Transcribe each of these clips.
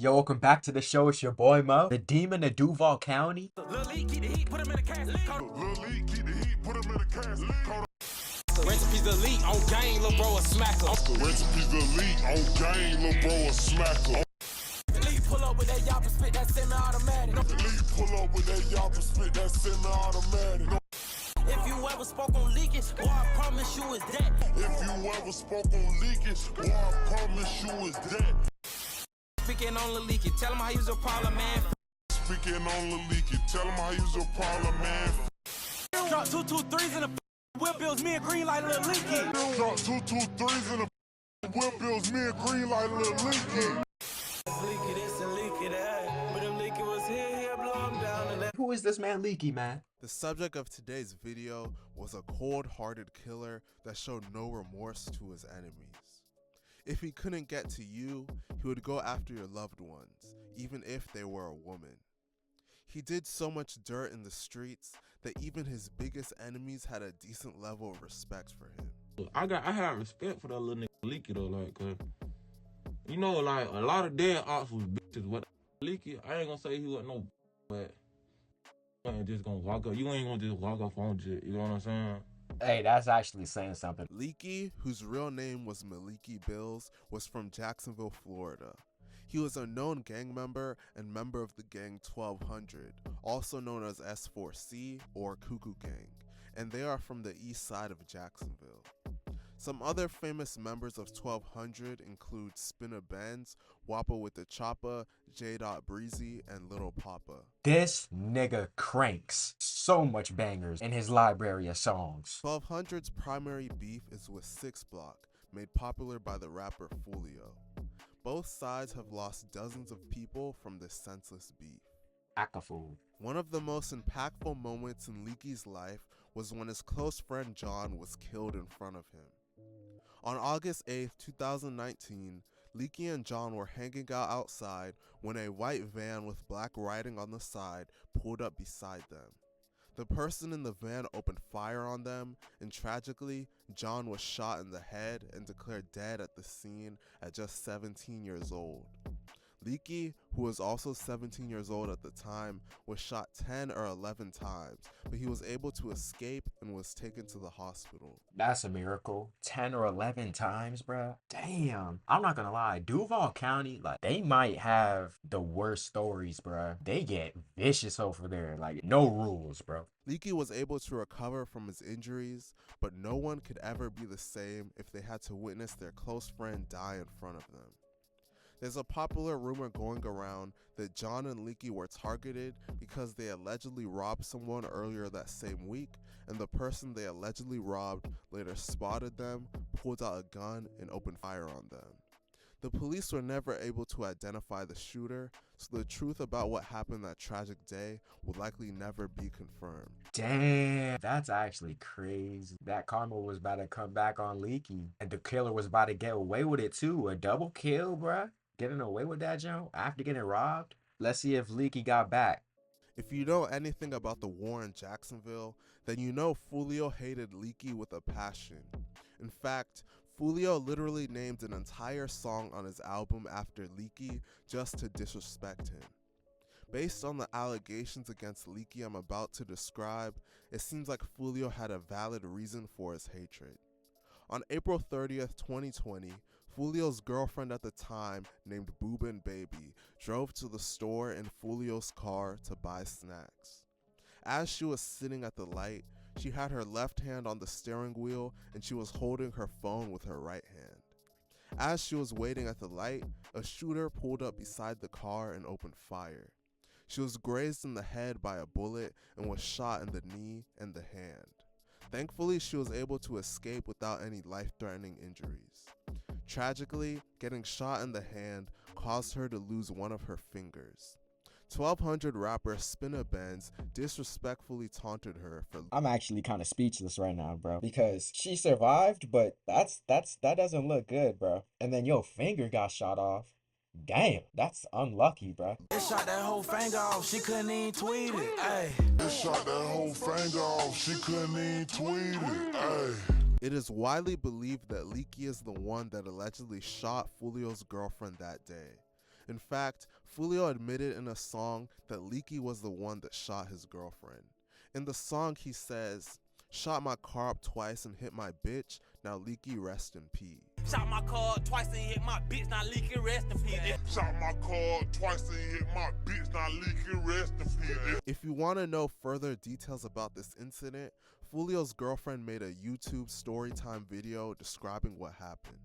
Yo, welcome back to the show. It's your boy Mo, the demon of Duval County. Leeke, keep the heat, put him in the cast. Leeke, keep the heat, put him in the cast. Recipes the Leeke on game, lil' bro a smacker. Recipes the Leeke on game, lil' bro a smacker. Leeke pull up with that yop and spit that semi-automatic. Leeke pull up with that yop and spit that semi-automatic. If you ever spoke on leakage, boy, I promise you is that. If you ever spoke on leakage, boy, I promise you is that. Speaking on the Leeke, tell him how you was a problem, man. Speaking on the Leeke, tell him how you was a problem, man. Drop 2 2 3s in the whip bills, me and green like Lil Leeke. Drop 2 2 3s in the whip bills, me and green like Lil Leeke. Leeke this and Leeke that, but if Leeke was here, he'll blow him down and that. Who is this man, Leeke, man? The subject of today's video was a cold-hearted killer that showed no remorse to his enemies. If he couldn't get to you, he would go after your loved ones, even if they were a woman. He did so much dirt in the streets that even his biggest enemies had a decent level of respect for him. I had respect for that little nigga Leeke though, like, cause you know, like a lot of dead ops was bitches. What Leeke, I ain't gonna say he wasn't no, but you ain't just gonna walk up. You ain't gonna just walk up on shit. You know what I'm saying? Hey, that's actually saying something. Leeke, whose real name was Maliki Bills, was from Jacksonville, Florida. He was a known gang member and member of the gang 1200, also known as S4C or Cuckoo Gang, and they are from the east side of Jacksonville. Some other famous members of 1200 include Spinner Benz, Wappa with the Choppa, J. Breezy, and Little Papa. This nigga cranks so much bangers in his library of songs. 1200's primary beef is with 6 Block, made popular by the rapper Foolio. Both sides have lost dozens of people from this senseless beef. Akafool. One of the most impactful moments in Leeke's life was when his close friend John was killed in front of him. On August 8, 2019, Leeke and John were hanging out outside when a white van with black writing on the side pulled up beside them. The person in the van opened fire on them, and tragically, John was shot in the head and declared dead at the scene at just 17 years old. Leeke, who was also 17 years old at the time, was shot 10 or 11 times, but he was able to escape and was taken to the hospital. That's a miracle. 10 or 11 times, bruh. Damn. I'm not gonna lie. Duval County, like, they might have the worst stories, bruh. They get vicious over there. Like, no rules, bro. Leeke was able to recover from his injuries, but no one could ever be the same if they had to witness their close friend die in front of them. There's a popular rumor going around that John and Leeke were targeted because they allegedly robbed someone earlier that same week, and the person they allegedly robbed later spotted them, pulled out a gun, and opened fire on them. The police were never able to identify the shooter, so the truth about what happened that tragic day would likely never be confirmed. Damn, that's actually crazy. That karma was about to come back on Leeke, and the killer was about to get away with it too. A double kill, bruh. Getting away with that, Joe, after getting robbed? Let's see if Leeke got back. If you know anything about the war in Jacksonville, then you know Foolio hated Leeke with a passion. In fact, Foolio literally named an entire song on his album after Leeke just to disrespect him. Based on the allegations against Leeke I'm about to describe, it seems like Foolio had a valid reason for his hatred. On April 30th, 2020, Foolio's girlfriend at the time, named Boobin Baby, drove to the store in Foolio's car to buy snacks. As she was sitting at the light, she had her left hand on the steering wheel and she was holding her phone with her right hand. As she was waiting at the light, a shooter pulled up beside the car and opened fire. She was grazed in the head by a bullet and was shot in the knee and the hand. Thankfully, she was able to escape without any life-threatening injuries. Tragically, getting shot in the hand caused her to lose one of her fingers. 1200 rapper Spinner Benz disrespectfully taunted her for. I'm actually kind of speechless right now, bro, because she survived, but that doesn't look good, bro. And then your finger got shot off. Damn, that's unlucky, bro. It shot that whole finger off, she couldn't even tweet it. Ay. It shot that whole finger off, she couldn't even tweet it. Ay. It is widely believed that Leeke is the one that allegedly shot Foolio's girlfriend that day. In fact, Fulio admitted in a song that Leeke was the one that shot his girlfriend. In the song, he says, "Shot my car up twice and hit my bitch, now Leeke rest in peace." Shot my car twice and hit my bitch, now Leeke rest in peace. Shot my car twice and hit my bitch, now Leeke rest in peace. If you want to know further details about this incident, Fulio's girlfriend made a YouTube storytime video describing what happened.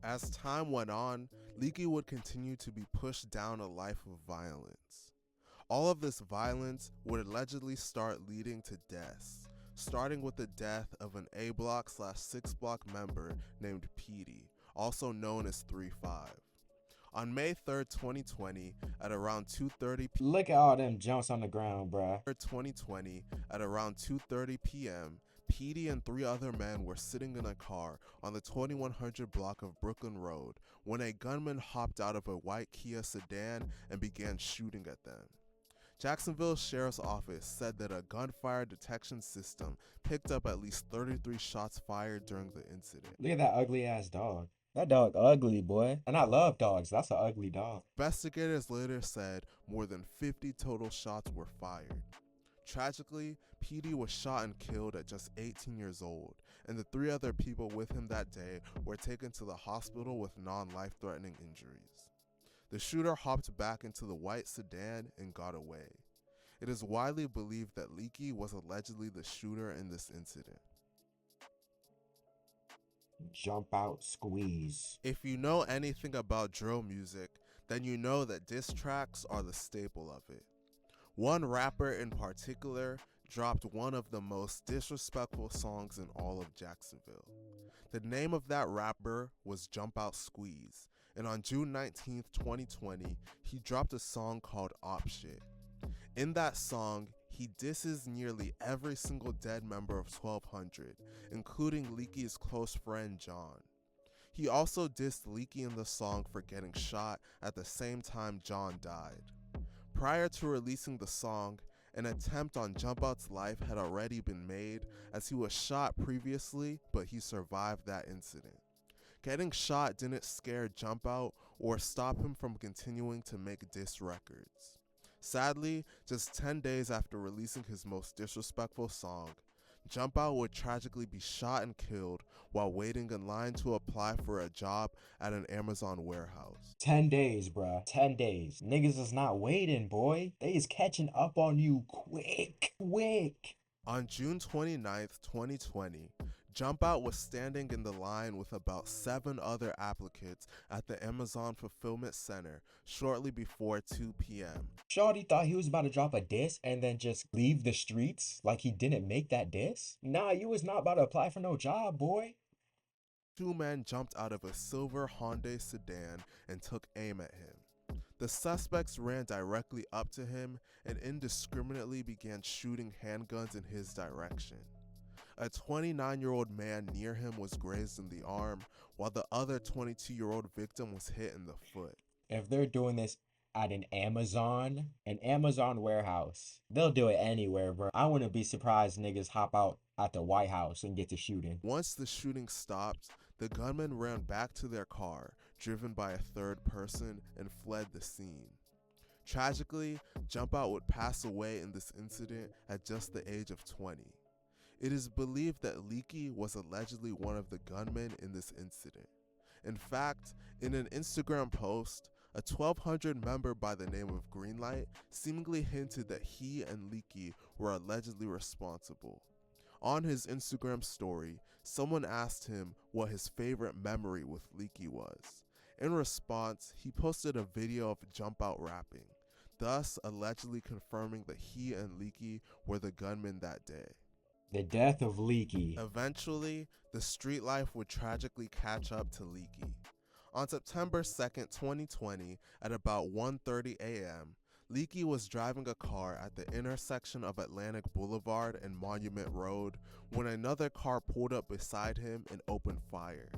As time went on, Leeke would continue to be pushed down a life of violence. All of this violence would allegedly start leading to deaths, starting with the death of an A Block/6 Block member named Petey, also known as 3-5. On May 3rd, 2020, at around 2:30 p.m. Look at all them jumps on the ground, bruh. 2020, at around 2:30 p.m., Petey and 3 other men were sitting in a car on the 2100 block of Brooklyn Road when a gunman hopped out of a white Kia sedan and began shooting at them. Jacksonville Sheriff's Office said that a gunfire detection system picked up at least 33 shots fired during the incident. Look at that ugly ass dog. That dog ugly, boy. And I love dogs. That's an ugly dog. Investigators later said more than 50 total shots were fired. Tragically, Petey was shot and killed at just 18 years old, and the 3 other people with him that day were taken to the hospital with non-life-threatening injuries. The shooter hopped back into the white sedan and got away. It is widely believed that Leeke was allegedly the shooter in this incident. Jump out, squeeze. If you know anything about drill music, then you know that diss tracks are the staple of it. One rapper in particular dropped one of the most disrespectful songs in all of Jacksonville. The name of that rapper was Jump Out Squeeze, and on June 19th, 2020, he dropped a song called Op Shit. In that song, he disses nearly every single dead member of 1200, including Leaky's close friend John. He also dissed Leeke in the song for getting shot at the same time John died. Prior to releasing the song, an attempt on Jump Out's life had already been made as he was shot previously, but he survived that incident. Getting shot didn't scare Jump Out or stop him from continuing to make diss records. Sadly, just 10 days after releasing his most disrespectful song, Jump Out would tragically be shot and killed while waiting in line to apply for a job at an Amazon warehouse. 10 days, bruh. 10 days. Niggas is not waiting, boy. They is catching up on you quick. On June 29th, 2020, Jump Out was standing in the line with about 7 other applicants at the Amazon Fulfillment Center shortly before 2 p.m. Shawty thought he was about to drop a diss and then just leave the streets like he didn't make that diss? Nah, you was not about to apply for no job, boy. 2 men jumped out of a silver Hyundai sedan and took aim at him. The suspects ran directly up to him and indiscriminately began shooting handguns in his direction. A 29-year-old man near him was grazed in the arm, while the other 22-year-old victim was hit in the foot. If they're doing this at an Amazon warehouse, they'll do it anywhere, bro. I wouldn't be surprised niggas hop out at the White House and get to shooting. Once the shooting stopped, the gunmen ran back to their car, driven by a third person, and fled the scene. Tragically, Jump Out would pass away in this incident at just the age of 20. It is believed that Leeke was allegedly one of the gunmen in this incident. In fact, in an Instagram post, a 1200 member by the name of Greenlight seemingly hinted that he and Leeke were allegedly responsible. On his Instagram story, someone asked him what his favorite memory with Leeke was. In response, he posted a video of Jump Out rapping, thus allegedly confirming that he and Leeke were the gunmen that day. The death of Leeke. Eventually, the street life would tragically catch up to Leeke. On September 2nd, 2020, at about 1:30 a.m., Leeke was driving a car at the intersection of Atlantic Boulevard and Monument Road when another car pulled up beside him and opened fire.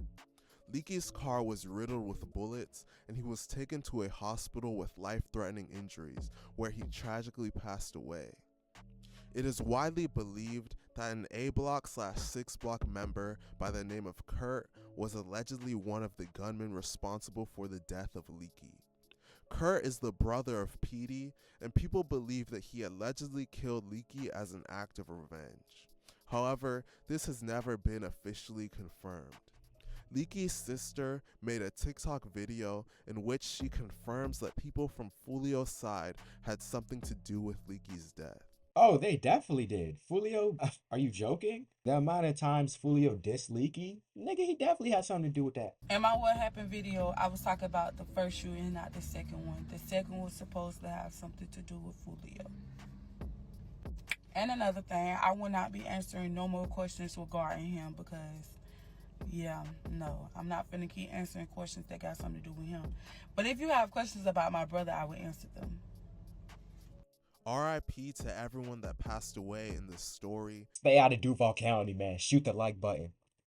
Leake's car was riddled with bullets, and he was taken to a hospital with life-threatening injuries, where he tragically passed away. It is widely believed that an A Block/6 Block member by the name of Kurt was allegedly one of the gunmen responsible for the death of Leeke. Kurt is the brother of Petey, and people believe that he allegedly killed Leeke as an act of revenge. However, this has never been officially confirmed. Leeke's sister made a TikTok video in which she confirms that people from Fulio's side had something to do with Leeke's death. Oh, they definitely did. Fulio, are you joking? The amount of times Fulio dissed Leeke, nigga, he definitely had something to do with that. In my What Happened video, I was talking about the first shooting, not the second one. The second was supposed to have something to do with Fulio. And another thing, I will not be answering no more questions regarding him because, yeah, no. I'm not finna keep answering questions that got something to do with him. But if you have questions about my brother, I will answer them. RIP to everyone that passed away in this story. Stay out of Duval County, man. Shoot the like button.